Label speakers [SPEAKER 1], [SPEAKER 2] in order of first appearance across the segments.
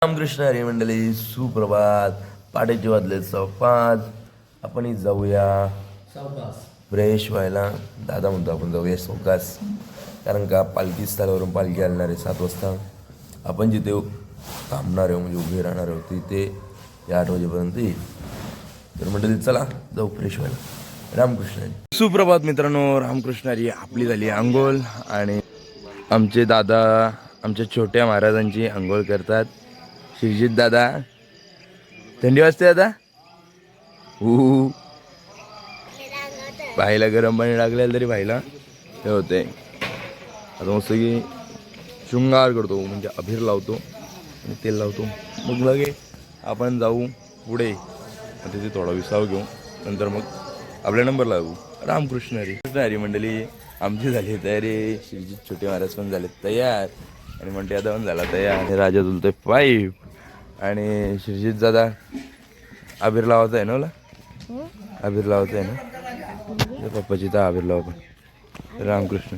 [SPEAKER 1] रामकृष्ण हरी मंडळी सुप्रभात. पाटेचे वाजले 5:15. आपण जाऊया फ्रेश व्हायला. दादा म्हणतो आपण जाऊया सोकास, कारण का पालखी स्थळावरून पालखी आणणार आहे 7 वाजता. आपण जिथे थांबणार आहोत म्हणजे उभे राहणार आहोत तिथे 8 वाजेपर्यंत येईल. तर मंडळी चला जाऊ फ्रेश व्हायला. रामकृष्ण हरी. सुप्रभात मित्रांनो, रामकृष्ण हरी. आपली झाली आंघोळ आणि आमचे दादा आमच्या छोट्या महाराजांची आंघोळ करतात. शिवजित दादा, थंडी वाजते आता. भाईला गरम पाणी टाकलेलं तरी भाईला हे होते. आता मस्त की शृंगार करतो, म्हणजे अभिर लावतो आणि तेल लावतो. मग लगे आपण जाऊ पुढे, तिथे थोडा विसाव घेऊ, नंतर मग आपल्या नंबर लागू. रामकृष्ण हरी. कृष्ण हरी मंडळी आमची झाली तयारी. शिवजित छोटे महाराज पण झाले तयार आणि म्हणते आता पण झाला तयार. आणि राजा तुलतोय पाईप आणि शिवजित दादा अभिर लावायचा आहे ना. अभिर लावायचा आहे ना पप्पाची. तर अभिर लावा पण. रामकृष्ण.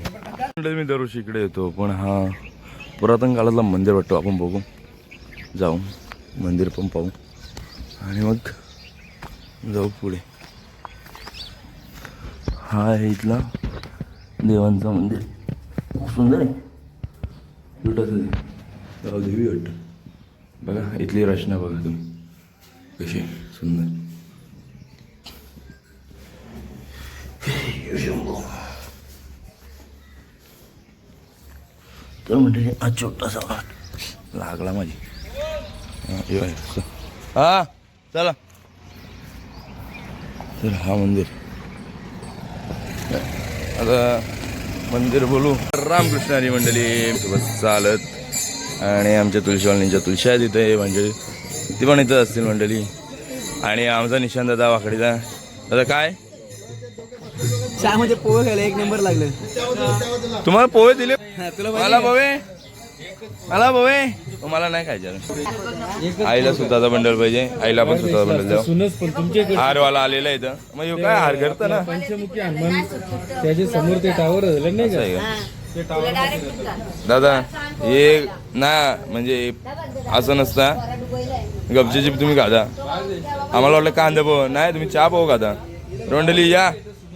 [SPEAKER 1] मी दरवर्षी इकडे येतो, पण हा पुरातन काळातला मंदिर वाटतो. आपण बघू, जाऊ मंदिर पण पाहू आणि मग जाऊ पुढे. हा आहे इथला देवांचा मंदिर. खूप सुंदर आहे. छोटासा देवी वाटतं. बघा इथली रचना बघा तुम्ही कशी सुंदर. तर म्हणजे हा छोटासा लागला माझी. हा चला. तर हा मंदिर आता मंदिर बोलू. रामकृष्ण हरी मंडळी सोबत चालत आणि आमच्या तुळशीवाल्यांच्या तुळशी आहेत इथे, म्हणजे ती पण इथं असतील मंडळी. आणि आमचा निशांत दादा वाकडीचा. दादा काय
[SPEAKER 2] चहामध्ये पोहे खायला 1 नंबर लागले.
[SPEAKER 1] तुम्हाला पोहे दिले? मला पोहे, मला पोहे. मला नाही खायचं. आईला सुताचा बंडल पाहिजे. आईला पण सुताचा बंडल द्या. हारवाला आलेला आहे इथं. मग काय हार करतं ना
[SPEAKER 2] पंचमुखी हनुमान त्याच्या समोर ते टावर नाही का
[SPEAKER 1] दादा. हे ना म्हणजे असं नसता गपची चिप तुम्ही खाता. आम्हाला वाटलं कांदा पोह नाही, तुम्ही चहा पोह खाता. मंडळी या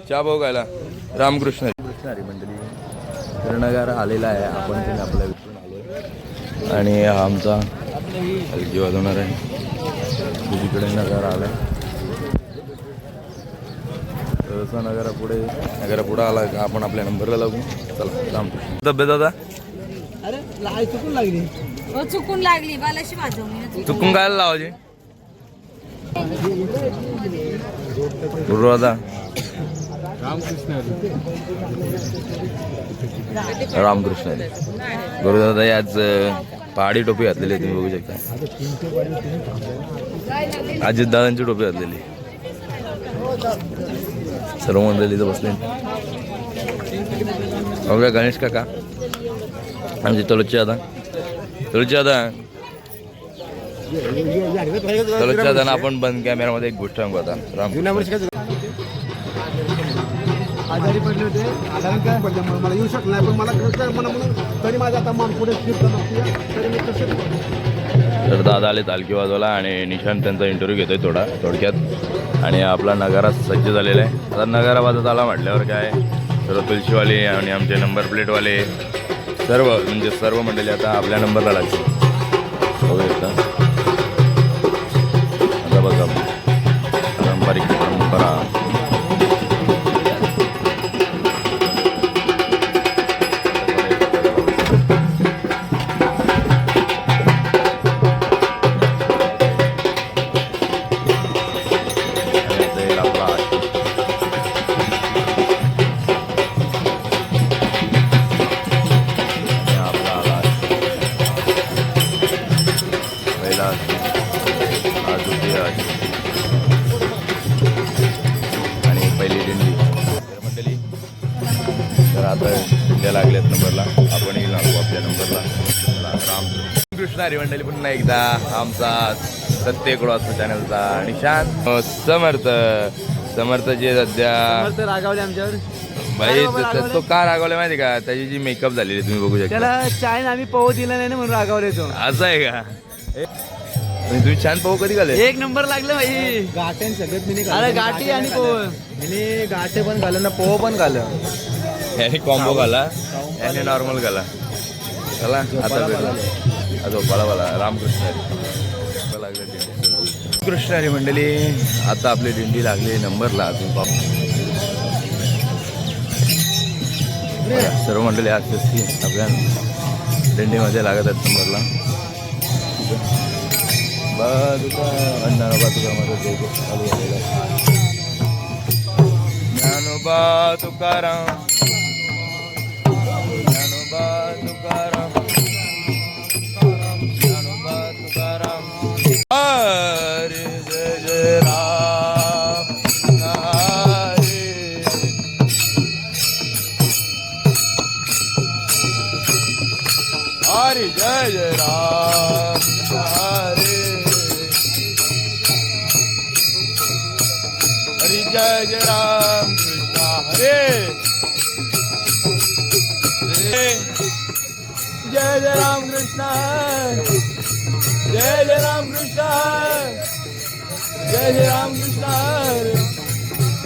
[SPEAKER 1] चहा पोह खायला. रामकृष्ण हरी मंडळी. रणगार आलेला आहे. आपण तुम्ही आपल्या विचारून आलो आणि हा आमचा हलकी वाजवणार आहे. दुसरीकडे नगारा आला. तसा नगरापुढे आला का आपण आपल्या नंबरला लागू. चला रामकृष्ण. तब्येत दादा?
[SPEAKER 2] अरे चुकून लागली.
[SPEAKER 3] चुकून लागली बालाशी वाजवली.
[SPEAKER 1] चुकून काय लावायचे गुरुदादा? रामकृष्ण गुरुदादा आज पहाडी टोपी घातलेली आहे, तुम्ही बघू शकता. अजित दादांची टोपी घातलेली. सर्व मंडळी इथं बसले. बघूया गणेश काका आमची तलोची दादा. आपण बंद कॅमेरामध्ये एक गोष्ट सांगू आता.
[SPEAKER 2] आजारी पडले होते. आजारी काय पडले मला येऊ शकलं नाही, पण मला म्हणून तरी माझा आता मान पुढे
[SPEAKER 1] तर दादा आले तालकी वाजवायला आणि निशांत त्यांचा इंटरव्ह्यू घेतोय थोडक्यात. आणि आपला नगारा सज्ज झालेला आहे. आता नगारा वाजत आला म्हटल्यावर काय सर्व तुळशीवाले आणि आमचे नंबर प्लेटवाले सर्व मंडळी आता आपल्या नंबरला लागतील. बघू शकता. आता बघा पारंपरिक परंपरा. आणि पहिली दिंडी मंडळी. तर आता दिंड्या लागल्यात नंबरला. आपण लागू आपल्या नंबरला. रामकृष्ण हरी मंडळी पुन्हा एकदा आमचा सत्यकुळाचा चॅनलचा निशांत समर्थचे सध्या
[SPEAKER 2] रागावले आमच्यावर.
[SPEAKER 1] भाई तो का रागवला माहिती का? त्याची जी मेकअप झालेली तुम्ही बघू शकता.
[SPEAKER 2] त्याला चाय आम्ही पोह दिला नाही ना म्हणून रागावले तो.
[SPEAKER 1] असं आहे का? तुम्ही छान पाहू कधी घाले
[SPEAKER 4] एक नंबर लागलं भाई.
[SPEAKER 2] गाठ्यान सगळ्यात मी
[SPEAKER 4] अरे गाठी आणि पोह.
[SPEAKER 2] मी गाठे पण घालं ना पोह पण घालं.
[SPEAKER 1] याने कॉम्बो घाला याने नॉर्मल घाला. चला आता भेटू. झोपाळा वाला रामकृष्ण हरी लागले दिंडी. कृष्ण हरी मंडळी आता आपली दिंडी लागली नंबरला. अजून पाहू सर्व मंडळी असते आपल्या दिंडीमध्ये लागत आहेत नंबरला. ज्ञानोबा तुकाराम ज्ञानोबा तुकाराम ज्ञानोबा तुकाराम. हरे जय जय राम हरे हरे जय जय राम हरे हरे जय जय राम कृष्ण हरे जय जय राम कृष्ण जय जय राम कृष्ण जय जय राम कृष्ण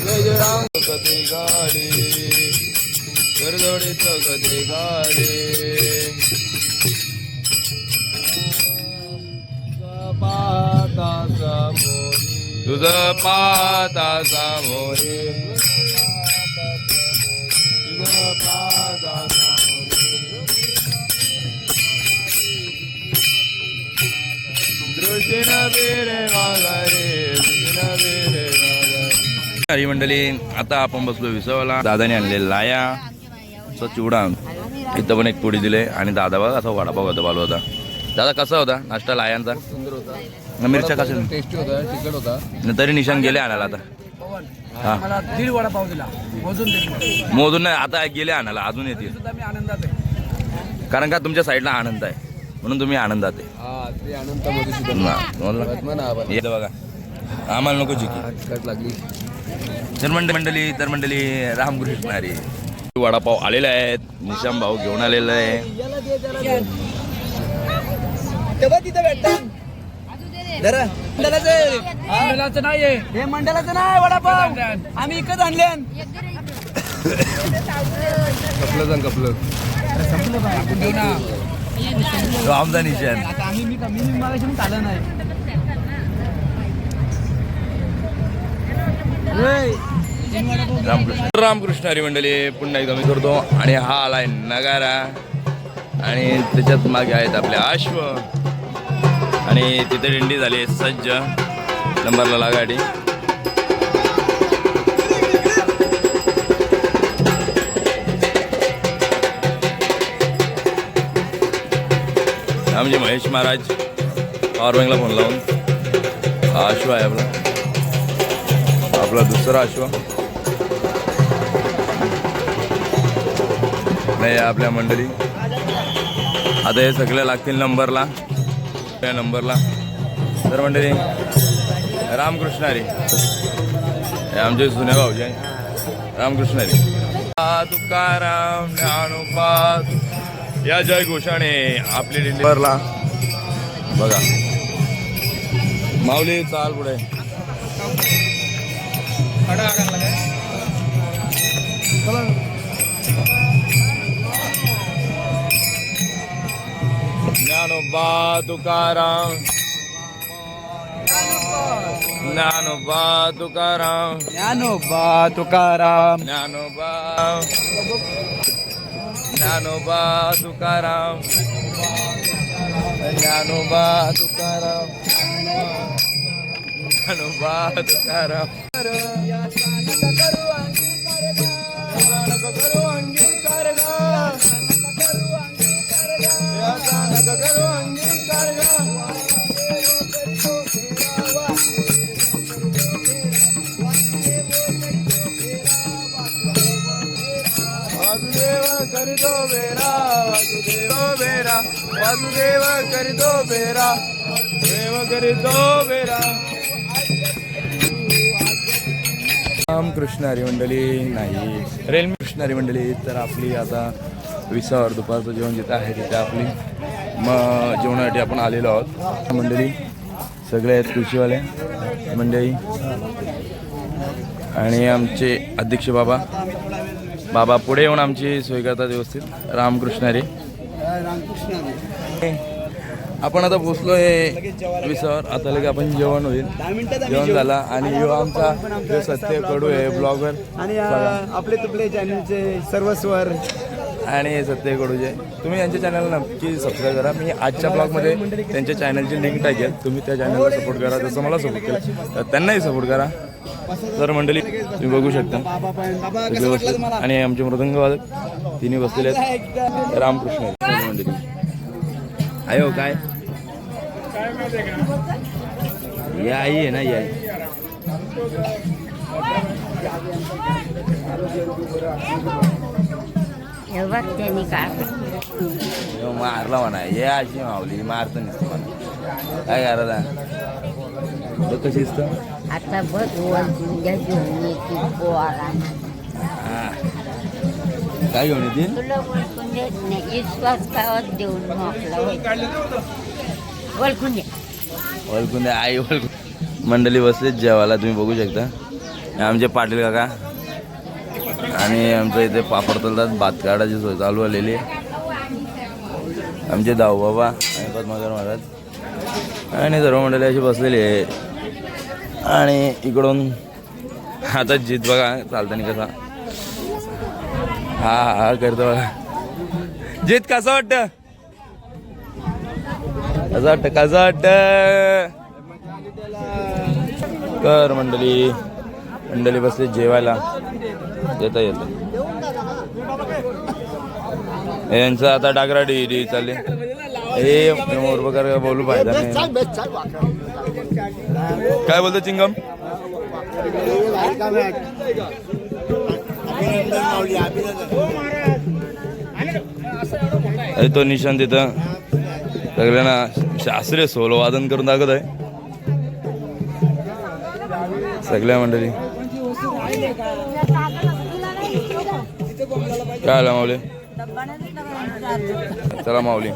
[SPEAKER 1] जय जय राम. कथे गाडे करदोडीच कथे गाडे पाता समोरी तुझं पाता समोरी तुझं पाता हरी मंडळी आता आपण बसलो विसवला. दादाने आणले लाया चिवडा इथं पण एक पोळी दिले आणि दादा बघा असा वडापाव होता बालू होता. दादा कसा होता नाश्ता लायांचा?
[SPEAKER 2] सुंदर होता.
[SPEAKER 1] मिरच्या कशा
[SPEAKER 2] टेस्टी होता. तिखट होता.
[SPEAKER 1] तरी निशान गेले आणायला आता. हा
[SPEAKER 4] मला 1.5 वडापाव दिला मोजून दे.
[SPEAKER 1] मोजून नाही आता गेले आणायला अजून येतील.
[SPEAKER 4] सुद्धा मी आनंदात आहे.
[SPEAKER 1] कारण का तुमच्या साईडला आनंद आहे म्हणून तुम्ही आनंदात आहे.
[SPEAKER 2] हा ते अनंतमध्ये सुद्धा
[SPEAKER 1] येतं बघा आम्हाला नको चिकी
[SPEAKER 2] तिखट लागली.
[SPEAKER 1] तर मंडळी रामकृष्ण हरी वडापाव आलेले आहेत. निशाम भाऊ घेऊन आलेला आहे.
[SPEAKER 4] मंडळाचं नाही आहे हे. मंडळाचं नाही वडापाव आम्ही इकत आणले.
[SPEAKER 2] कपलं कपलं
[SPEAKER 4] घेऊ ना.
[SPEAKER 1] तो आमचा निशान.
[SPEAKER 4] आता आम्ही मी मागाशी चाललं नाही.
[SPEAKER 1] रामकृष्ण हरी मंडळी पुन्हा एकदा मी करतो. आणि हा आलाय नगारा आणि त्याच्यात मागे आहेत आपले अश्व आणि तिथे दिंडी झाली सज्ज नंबरला लागाडी. आमचे महेश महाराज पॉवर बँकला फोन लावून हा अश्व आहे आपला दुसरा अश्व नाही आपल्या मंडळी. आता हे सगळे लागतील नंबरला त्या नंबरला. तर मंडळी रामकृष्ण हरी हे आमचे जुने भाऊजी आहे. रामकृष्ण हरी तुकाराम ज्ञानोबा या जय घोषाने आपली दिंडीवरला बघा. माऊली चाल पुढे. ज्ञानोबा तुकाराम ज्ञानोबा तुकाराम
[SPEAKER 4] ज्ञानोबा तुकाराम
[SPEAKER 1] ज्ञानोबा ज्ञानोबा तुकाराम ज्ञानोबा तुकाराम ज्ञानोबा तुकाराम. करितो बेरा वासुदेव बेरा वासुदेव करितो बेरा देव करितो बेरा. रामकृष्ण हरी मंडळी नाही रेल्वे कृष्ण हरी मंडळी. तर आपली आता विसावर दुपारचं जेवण जिथं आहे तिथे आपली मग जेवणासाठी आपण आलेलो आहोत. मंडळी सगळे आहेत कृषीवाले मंडळी आणि आमचे अध्यक्ष बाबा पुढे येऊन आमची सोय करतात व्यवस्थित. रामकृष्ण रे. आपण आता पोचलो आहे विसावर. आता लगे आपण जेवण होईल. जेवण झाला आणि यो आमचा जो सत्य कडू आहे ब्लॉगर
[SPEAKER 2] आणि आपले तुपले चॅनलचे सर्वस्वर
[SPEAKER 1] आणि सत्य कडूचे. तुम्ही यांच्या चॅनलला नक्की सबस्क्राईब करा. मी आजच्या ब्लॉगमध्ये त्यांच्या चॅनलची लिंक टाकेल. तुम्ही त्या चॅनलला सपोर्ट करा जसं मला सपोर्ट केलं तर त्यांनाही सपोर्ट करा. तर मंडळी तुम्ही बघू शकता आणि आमचे मृदंग वादक तिन्ही बसलेले आहेत. रामकृष्ण मंडळी आयो काय या आई आहे ना या मारला म्हणा ये अशी मावली मारत नसते मला काय करायला कशी असतं
[SPEAKER 5] आता बघ घेऊन येते पोहारा
[SPEAKER 1] काय घेऊन येतील
[SPEAKER 5] तुला ओळखून देत नाही विश्वास गावात देऊन मोकला ओळखून दे
[SPEAKER 1] ओळखून द्या आई ओळखून. मंडळी बसलेत जेवायला तुम्ही बघू शकता. आमचे पाटील काका आणि आमचं इथे पापड तलतात भात काढायची सोय चालू आलेली. आमचे दाऊ बाबा आणि पद्माकर महाराज आणि सर्व मंडळी अशी बसलेली आहे. आणि इकडून आता जीत बघा चालताना कसा हा करतो बघा. जीत कसं वाटतं कसं वाटतं कर. मंडळी बसले जेवायला. येता यांचं आता डागरा डी चालले. हे मोरबकर बोलू फायदा नाही. काय बोलतो चिंगम अरे तो निशांत तिथं सगळ्यांना शास्त्रीय सोलो वादन करून दाखवत आहे सगळ्या मंडळी. काय आला माऊली चला माऊली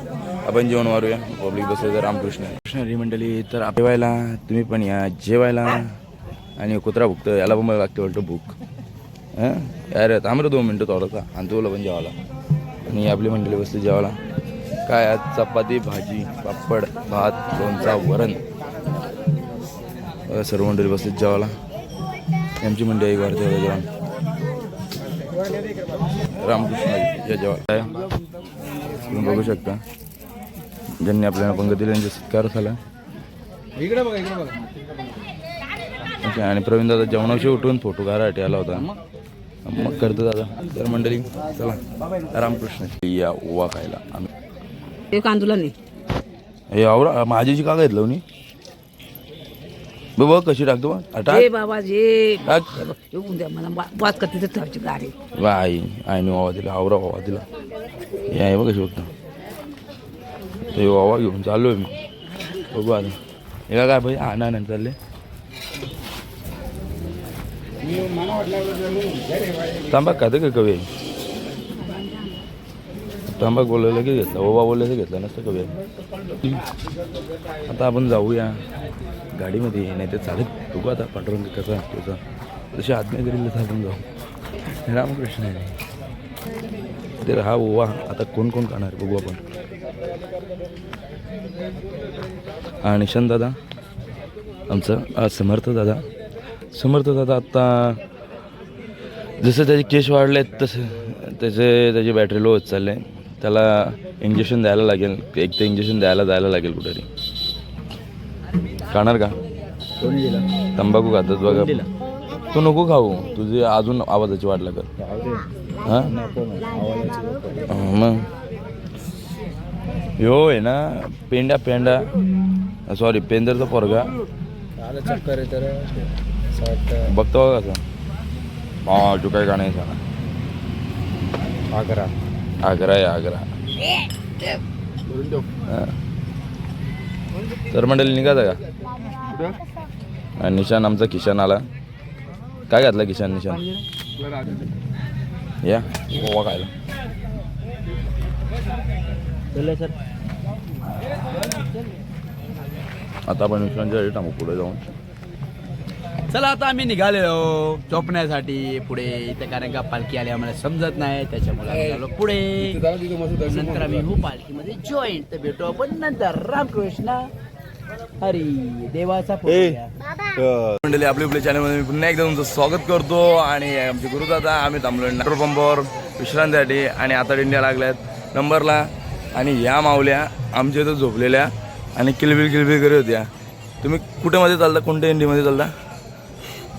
[SPEAKER 1] आपण जेवण मारूया. पब्लिक बसले रामकृष्ण कृष्णरी मंडळी. तर जेवायला तुम्ही पण या जेवायला. आणि कुत्रा भुकतं याला पण मला लागते वाटतं भूक. हां यार थांबलं 2 मिनटं थोडंसा आणि तुला पण जेवायला. आणि आपली मंडळी बसली जेवायला. काय आज चपाती भाजी पापड भात लोणचा वरण. सर्व मंडळी बसलीत जेवायला. आमची मंडळी एक वाढते जेवण. रामकृष्ण या जेवायला तुम्ही बघू शकता. ज्यांनी आपल्याला पंगतीला त्यांचा सत्कार झाला. आणि प्रवीण दादा जेवणाशी उठून फोटो काढायसाठी आला होता. मग करतो दादा. तर मंडळी चला रामकृष्ण या ओवा खायला. आम्ही
[SPEAKER 4] कांदुला नाही
[SPEAKER 1] हे आवरा माझीची का घेतलं नी बघ कशी टाकतो
[SPEAKER 4] बाबा जे मला बात करते ठेवायची गाडी
[SPEAKER 1] आईने वावा दिला आवरा वावा दिला. हे आहे बघ कशी बघतो ते वावा घेऊन चाललो आहे मी. बघू आता हे काय भाई आणा नाही चालले. तांबाक खातं का कवी तांबाक बोलायला की घेतला ओवा बोलायचं घेतला नसतं कवी. आता आपण जाऊया गाडीमध्ये नाही तर चालत बघू आता पांडुरंग कसा तुझा तशी आत्मीय तरी आपण जाऊ. रामकृष्ण आहे तर हा ओवा आता कोण कोण खाणार बघू आपण. आणि निशांत दादा आमचं समर्थ दादा आत्ता जसं त्याचे केस वाढले आहेत तसं त्याची बॅटरी लो होत चालले. त्याला इंजेक्शन द्यायला लागेल. एक तर इंजेक्शन द्यायला जायला लागेल कुठेतरी. खाणार का तंबाखू खातात बघा. तू नको खाऊ तुझी अजून आवाजाची वाट लागत. हां मग ह्यो आहे ना पेंडा सॉरी पेंदरचा पोरगा
[SPEAKER 2] चक्कर आहे तर
[SPEAKER 1] बघतो का कसं. हा तू काय गाणं सांगा. आग्रा तर मंडळी निघायचं का. निशान आमचा किशन आला. काय घातला किशन निशान या ओवा खायला. आता आपण विश्रांतीसाठी थांबू पुढे जाऊन.
[SPEAKER 4] चला आता आम्ही निघालेलो झोपण्यासाठी पुढे इथे, कारण का पालखी आली आम्हाला समजत नाही, त्याच्यामुळे आम्ही आलो पुढे. नंतर आम्ही हो पालखीमध्ये जॉईन. तर भेटू आपण नंतर. रामकृष्ण हरी देवाचा
[SPEAKER 1] मंडळी, आपल्या चॅनलमध्ये मी पुन्हा एकदा तुमचं स्वागत करतो. आणि आमचे गुरुदादा, आम्ही थांबलो पेट्रोल पंपावर विश्रांतीसाठी आणि आता दिंड्या लागल्यात नंबरला. आणि ह्या माऊल्या आमच्या इथं झोपलेल्या आणि किलबिल करत होत्या. तुम्ही कुठे मध्ये चालता, कोणत्या दिंडीमध्ये चालता?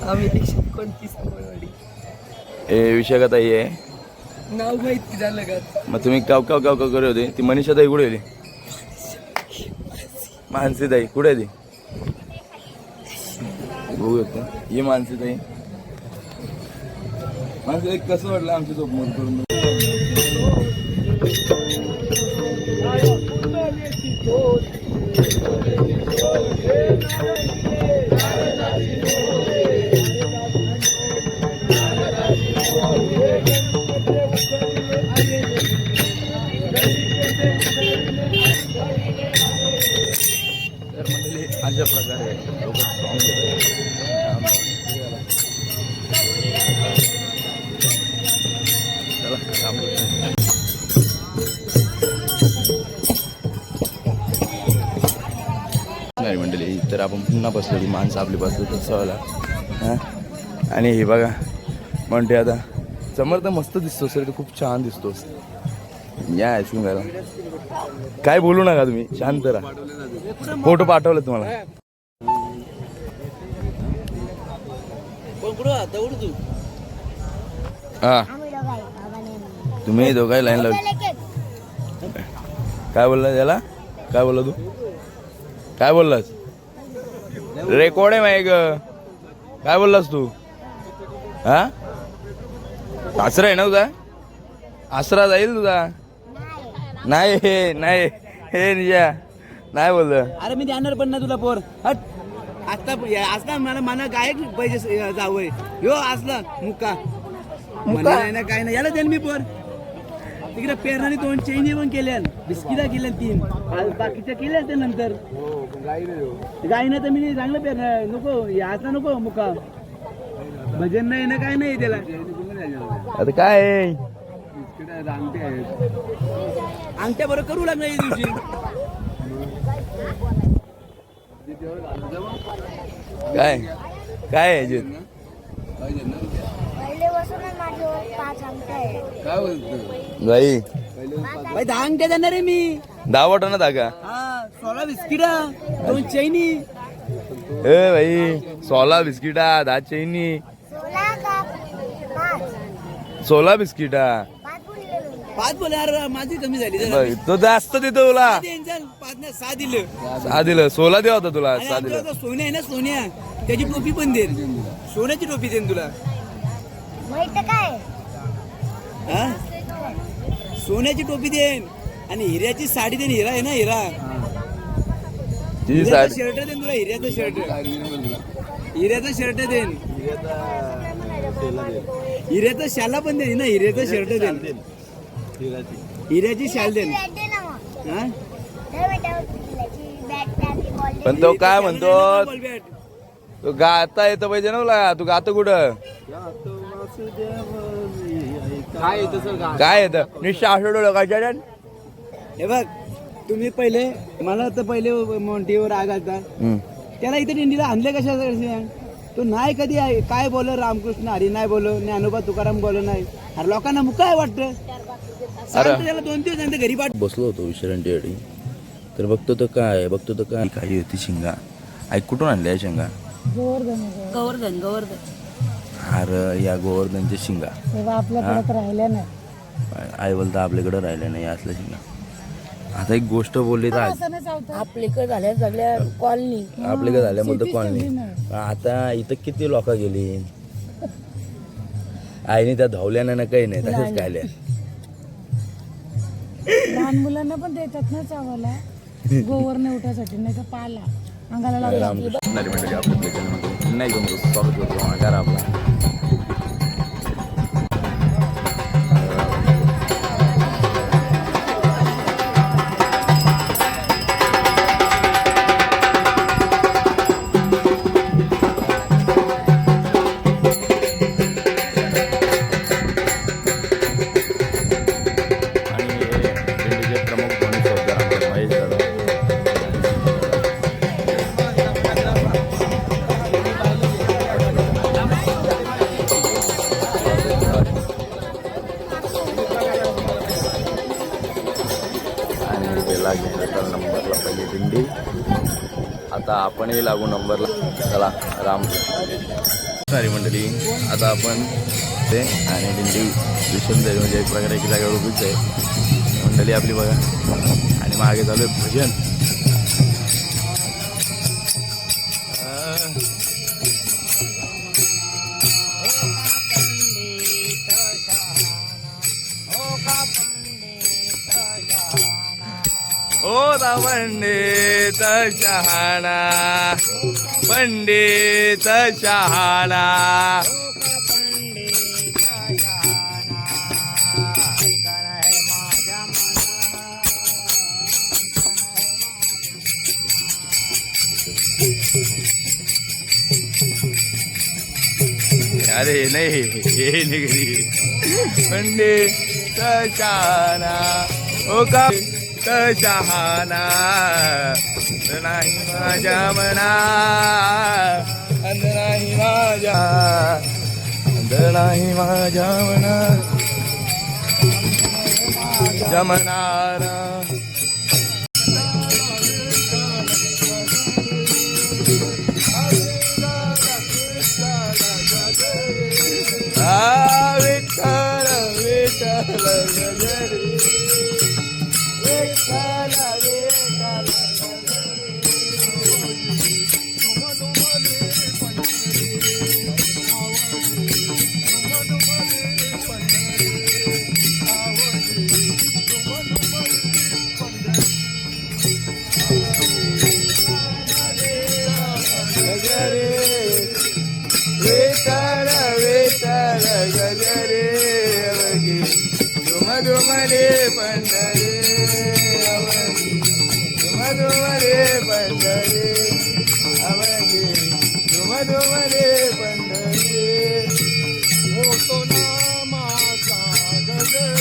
[SPEAKER 4] आम्ही 129
[SPEAKER 1] ए विषय का ताई आहे,
[SPEAKER 4] नाव माहिती झालं का?
[SPEAKER 1] मग तुम्ही काव करत होते. ती मनीषा ताई कुठे होती? मानसी ताई कुठे आहे ती? बघू शकतो ही मानसी ताई. मानसी ताई कसं वाटलं आमची झोप मोड करून? अशा प्रकारे लोक नाही मंडळी. तर आपण पुन्हा बसलेली माणसं आपली बसली तसं हां. आणि हे बघा म्हणते आता समर्थ मस्त दिसतोस रे, तू खूप छान दिसतोस. या शिंगाला काय बोलू नका तुम्ही, शांत राहा. फोटो पाठवले तुम्हाला. हा तुम्ही दोघाही लाईन लावली. काय बोलला त्याला? काय बोलला तू? काय बोललास? रेकॉर्ड आहे माहिती ग. काय बोललास तू? हा आसरा आहे ना तुझा? आसरा जाईल तुझा? नाही हे निजा नाही बोललं.
[SPEAKER 4] अरे मी देणार पण ना तुला पोर. हट आता असला मला गायक पाहिजे जावय. यो असला मुका नाही ना काय नाही, याला देन मी पोर. तिकडे पेरणारी 2 चैनी पण केल्या, बिस्किटा केल्या 3, बाकीच्या केल्या ते नंतर. गायनं तर मी चांगलं पेरणार नको, असला नको मुका. भजन नाही ना काय नाही त्याला.
[SPEAKER 1] आता काय आहे?
[SPEAKER 4] अंगठ्या बरोबर करू लागणार या दिवशी.
[SPEAKER 1] काय काय आहे याच्यात? बाई
[SPEAKER 4] भाई 10 अंगठ्या देणार आहे मी.
[SPEAKER 1] 10 वाटा ना धागा.
[SPEAKER 4] हा 16 बिस्किटा 2 चैनी.
[SPEAKER 1] ए भाई 16 बिस्किटा 10 चैनी 16 बिस्किटा
[SPEAKER 4] 5 बोले. अरे माझी कमी झाली जरा.
[SPEAKER 1] बघ, तो जास्त देतो तुला.
[SPEAKER 4] 5 नाही 6 दिलं.
[SPEAKER 1] 6 दिलं. 16 द्या होता तुला. 6 दिलं.
[SPEAKER 4] सोन्या आहे ना, सोन्या त्याची टोपी पण दे. सोन्याची टोपी देईन तुला. हा सोन्याची टोपी देईन आणि हिऱ्याची साडी देईन. हिरा आहे ना, हिरा शर्ट देईन तुला. हिऱ्याचं शर्ट देईन. हिऱ्याचा शाला पण देईन ना. हिऱ्याचं शर्ट देईन. हिऱ्याची शाल देईन.
[SPEAKER 1] पण तो काय म्हणतो, तो गाता येतं पाहिजे ना तुला. तू गातो कुठं? काय येतं निश्चित.
[SPEAKER 4] हे बघ तुम्ही पहिले मला तर पहिले मोंटीवर राग आता. त्याला इथे दिंडीला आणले कशा? तो नाही कधी काय बोल रामकृष्ण हरी नाही बोल, ज्ञानोबा तुकाराम बोल नाही. अरे लोकांना मुक काय वाटतं? त्याला 2 दिवस नंतर घरी पाठ.
[SPEAKER 1] बसलो होतो विश्रांतीसाठी. तर बघतो तर काय काही होती शिंगा. आई कुठून आणल्या या शिंगा?
[SPEAKER 3] गोवर्धन
[SPEAKER 1] अरे या गोवर्धनच्या शिंगा
[SPEAKER 3] आपल्याकडे राहिल्या नाही.
[SPEAKER 1] आई बोलता आपल्याकडे राहिल्या नाही असल्या शिंगा. आता एक गोष्ट बोलली तर
[SPEAKER 3] आपल्याकडे झाल्या सगळ्या कॉलनी.
[SPEAKER 1] आपल्याकडे झाल्या म्हणतो कॉलनी. आता इथं किती लोक गेली. आईने त्या धावल्या ना काही नाही, तसंच खायल्या.
[SPEAKER 3] लहान मुलांना पण देतात ना चावाला, गोवरने उठासाठी, नाही तर पाला अंगाला लागला.
[SPEAKER 1] नाही स्वागत करतो आकार आपला. आता आपणही लागू नंबरला. चला राम सारी मंडळी. आता आपण ते आणि दिंडी विषम जाईल म्हणजे एक प्रकारे एकी जागेवर उभीच आहे मंडळी आपली बघा. आणि मागे चालू आहे भजन. पंडित शहाणा पंडित शहाणा अरे नाही हे निगरी पंडित शहाणा ओ का शहाणा नाही माझ्या मना अंध नाही माझ्या अंध नाही माझ्या मना जमनारा विठ्ठल विठ्ठल गजरी मधुमरे पंढरे मधुमरे पंढरे अवघे मधुमरे पंढरे होतो नामाचा गजर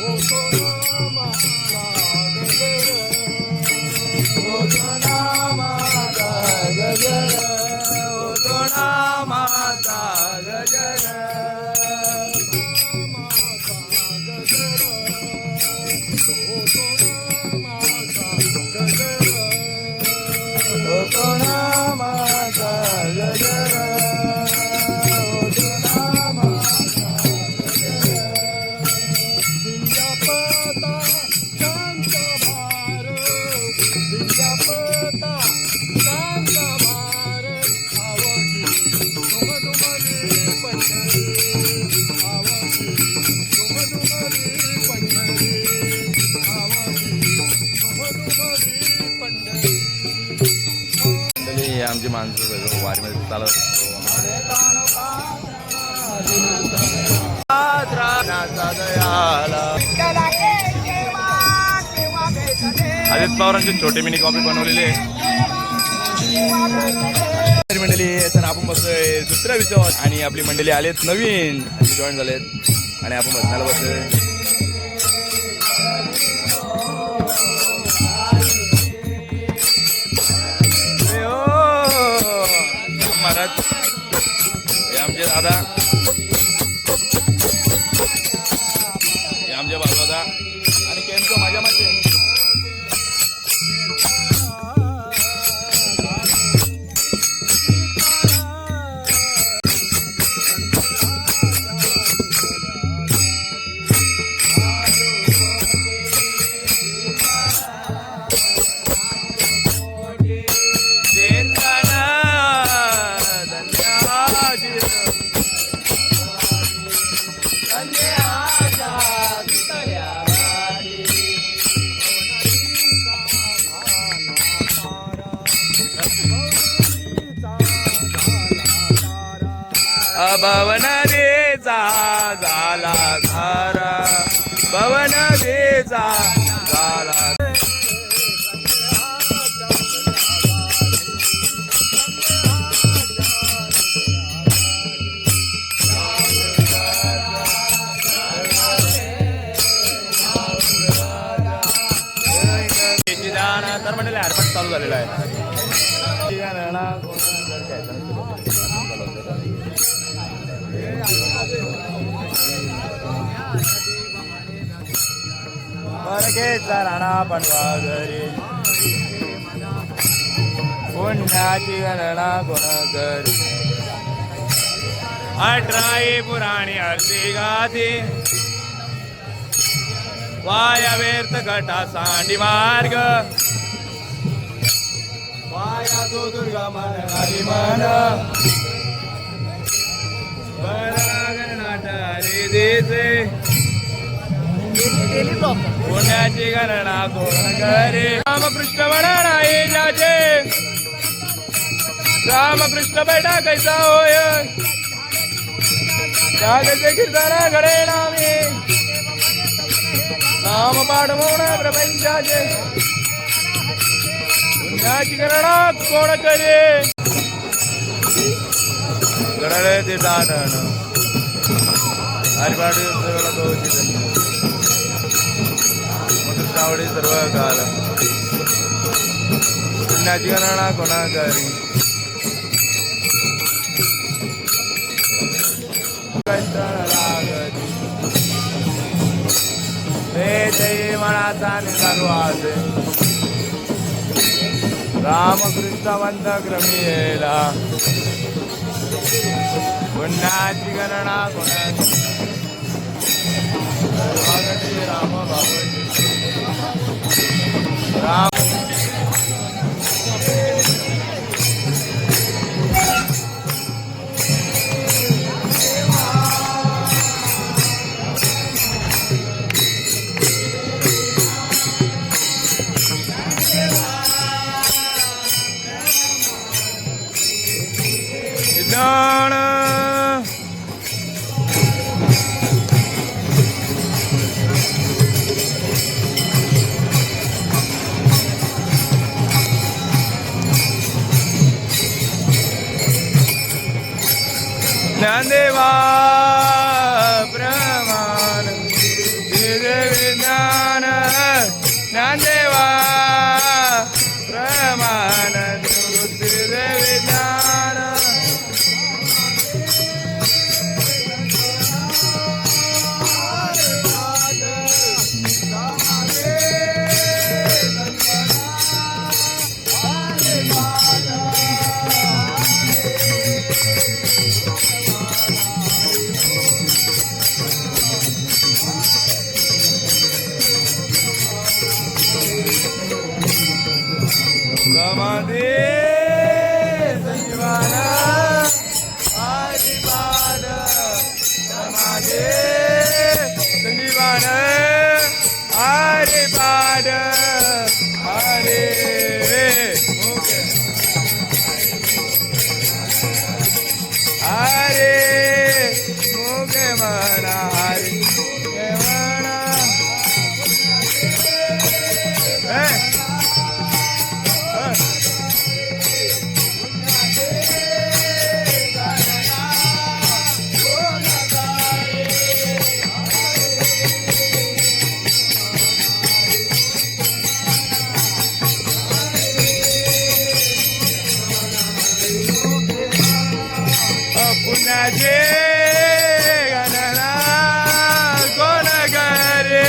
[SPEAKER 1] होतो नामाचा गजर होतो नामाचा गजर होतो नामाचा गजर आमची माणसं सगळं वारीमध्ये चालत असतो. आदित्य पवारांची छोटी मिनी कॉपी बनवलेली आहे मंडळी. तर आपण बसतोय दुसऱ्या विषयावर आणि आपली मंडळी आलेत नवीन जॉईन झालेत आणि आपण बसण्याला बसतोय. हे आमचे दादा हे आमचे बाजूदा आणि केमचं माझ्या मागे भवन देचा झाला धारा भवन देचा झाला तर म्हणजे ॲडमिट चालू झालेला आहे. राणा पण घरी पुण्याची गणना कोण करी 18 पुराणी अर्धी गाती वाया व्यर्थ घटा सांडी मार्ग वाया तो दुर्गा मन हरी मन नाटारी देते पुण्याची गणना कोण करे रामकृष्ण म्हणा ये जाचे रामकृष्ण बैठा कैसा होय जागचे कीर्तना घडे नामे नाम पाठवून प्रपंचाचे पुण्याची गणना कोण करे गणळे ते दाटण हरिपाठी श्रावणी सर्व काल पुण्याची गणना कोणा करी ते मनाचा निवासे रामकृष्ण मंत क्रमियेला पुण्याची गणना कोणाची राम बाबू राम ज्ञानदेवा प्रमाण विज्ञान ज्ञानदेवा प्रमाण विज्ञान समाधे संजीवान आदिपाद समाधे संजीवान आदिपाद हरे हरे मुखे मना हरे मना पुण्याचे गणना कोण करे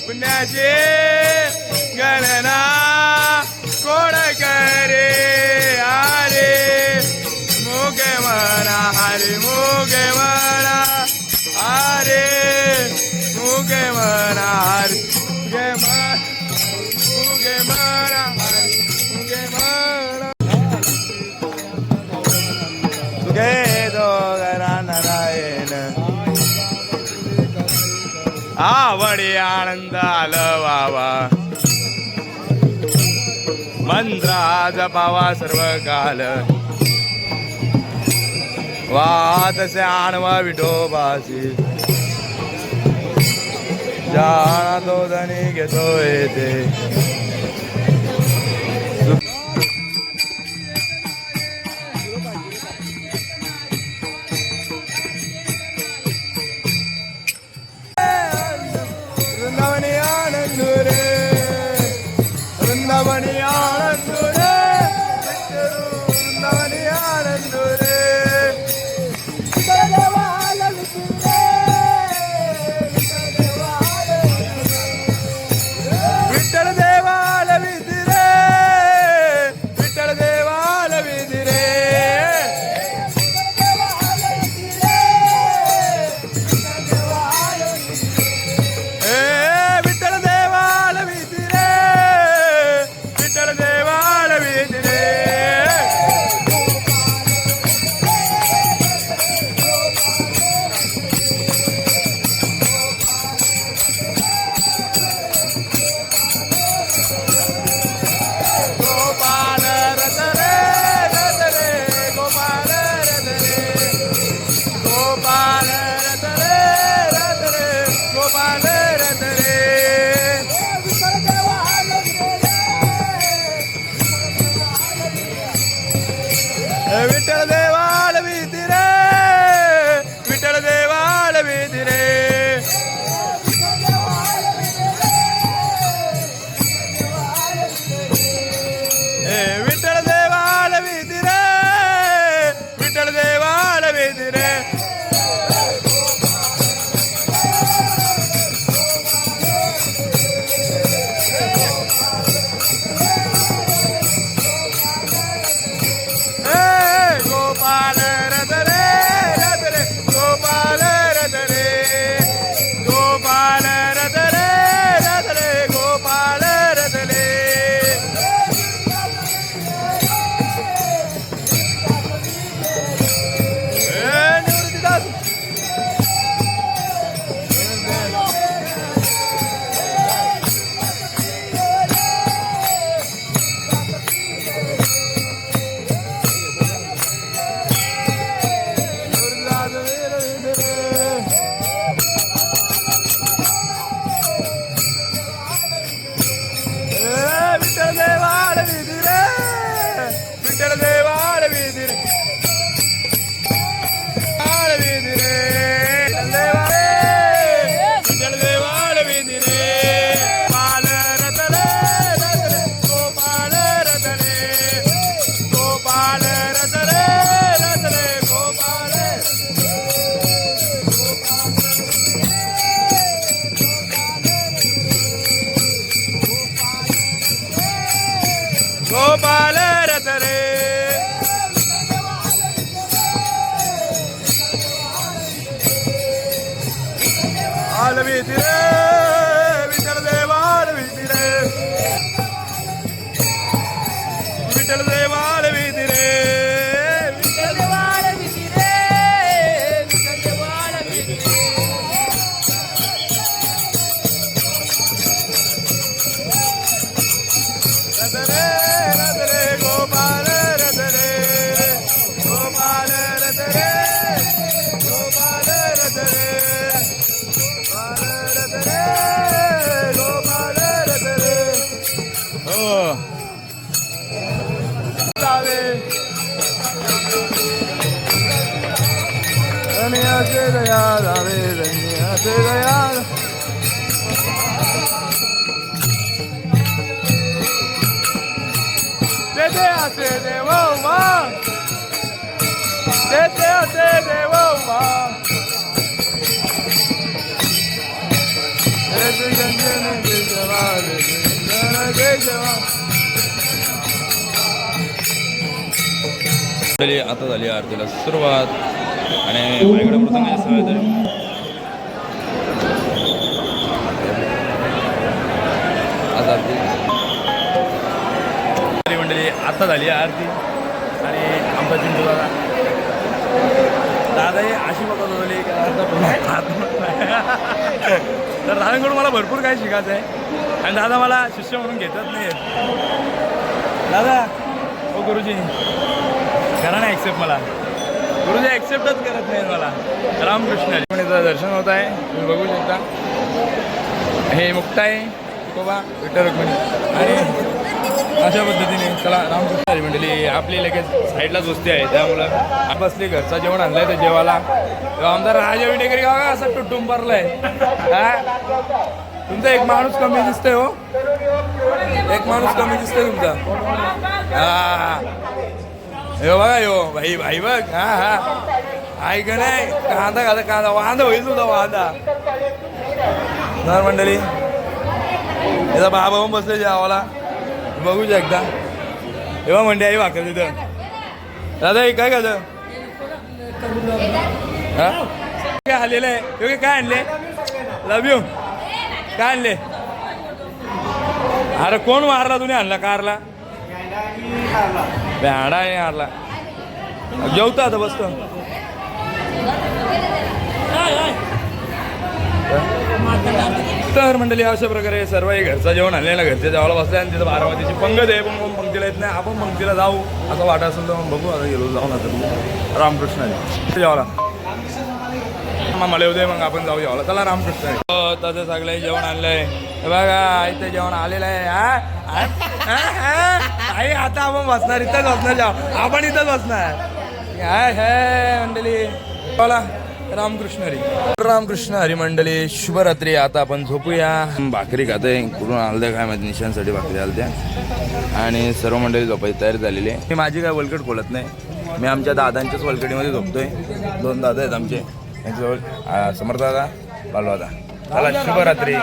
[SPEAKER 1] पुण्याचे गणना कोण करे अरे मुगे म्हणा हरे मुगे म्हणा अरे मुगे म्हणा हरे मुगे म्हणा हरे मुगे म्हणा नारायण आवडे आनंद आलं वावा मंत्रा जपावा सर्व काल वातसे आणवा विठोबासी जाणा तो धनी घेतो येते विठ्ठल देवाला विठ्ठल देवाल भीती रे विठ्ठल देवाल भीती रे विठ्ठल देवाल भीती रे विठ्ठल देवाल भीती रे गोपाल रथ रे गोपाल रथ रे गोपाल रथ रे गोपाल रथ रे निवृत्तीदास विठ्ठल देवाल भीती रे विठ्ठल देवाल भीती रे विठ्ठल देवाल भीती रे गोपाल रथ रे गोपाल रथ रे गोपाल रथ रे गोपाल गोपाल रथ रे आल भीती रे विठ्ठल देवाल भीती रे विठ्ठल देवाल भीती रे विठ्ठल देवाल भीती रे विठ्ठल देवाल भीती रे रथ रे गोपाल रथ रे गोपाल रथ रे गोपाल रथ रे गोपाल रथ रे हो जावे धन्याचे दया जावे धन्याचे दया देते असे देव मा देते असे देव मा आता झाली आरतीला सुरुवात आणि माझ्याकडे मृदंगाची सवय तरी मंडळी आता झाली आरती आणि आमचा चिंटू दादा हे अशी बघत होती तर दादांकडून मला भरपूर काही शिकायचं आहे आणि दादा मला शिष्य म्हणून घेतच नाही दादा हो गुरुजी करा ना ॲक्सेप्ट मला गुरुजी ॲक्सेप्टच करत नाही मला रामकृष्ण दर्शन होत आहे तुम्ही बघू शकता हे मुक्त आहे बाबा विठ्ठल रुक्मिणी आणि अशा पद्धतीने चला रामकृष्ण मंडळी आपली लगेच साईडलाच वस्ती आहे त्यामुळं बसली घरचा जेवण आणलंय तर जेवायला आमदार राजा विटेकरी गाव असं टुटून भरलाय हा तुमचा एक माणूस कमी दिसतोय हो एक माणूस कमी दिसतोय तुमचा हा यो बघा यो भाई भाई बघ हा हा ऐक नाही कांदा कांदा कांदा वांदा होईल तुझा वांदा नर मंडळी याचा बाबा पण बसले जेवायला बघू शकता तेव्हा म्हणते आई भाकर तिथं दादा हे काय करतं हा काय आलेलं आहे हे काय आणले लव यू काय आणले अरे कोण मारला तुम्ही आणला कारला भेंडा नाही मारला जेवतो आता बसतो तर मंडळी अशा प्रकारे सर्व घरचं जेवण आणलेलं घरच्या जेवायला बसले आणि तिथं बारामतीची पंगत आहे पण कोण पंक्तीला येत नाही आपण पंक्तीला जाऊ असं वाटत असेल तर मग बघू आता गेलो जाऊन आता रामकृष्णाने जेवायला मला येऊ दे मग आपण जाऊ जेवायला चला रामकृष्ण तसं सगळं जेवण आणलंय बघा इथे जेवण आलेलं आहे हा आई आता आपण बसणार इथंच बसणार जाऊ आपण इथंच बसणार हाय हाय मंडळी बोला रामकृष्ण हरी. रामकृष्ण हरी मंडळी, शुभरात्री. आता आपण झोपूया. भाकरी खाते कुठून आलत्या काय माहिती, निशांसाठी भाकरी आलत्या आणि सर्व मंडळी झोपायची तयारी झालेली आहे. मी माझी काय वलकट खोलत नाही, मी आमच्या दादांच्याच वलकटीमध्ये झोपतोय. 2 दादा आहेत आमचे, त्यांच्याजवळ समर्थ दादा, बालू दादा. चला शुभरात्री.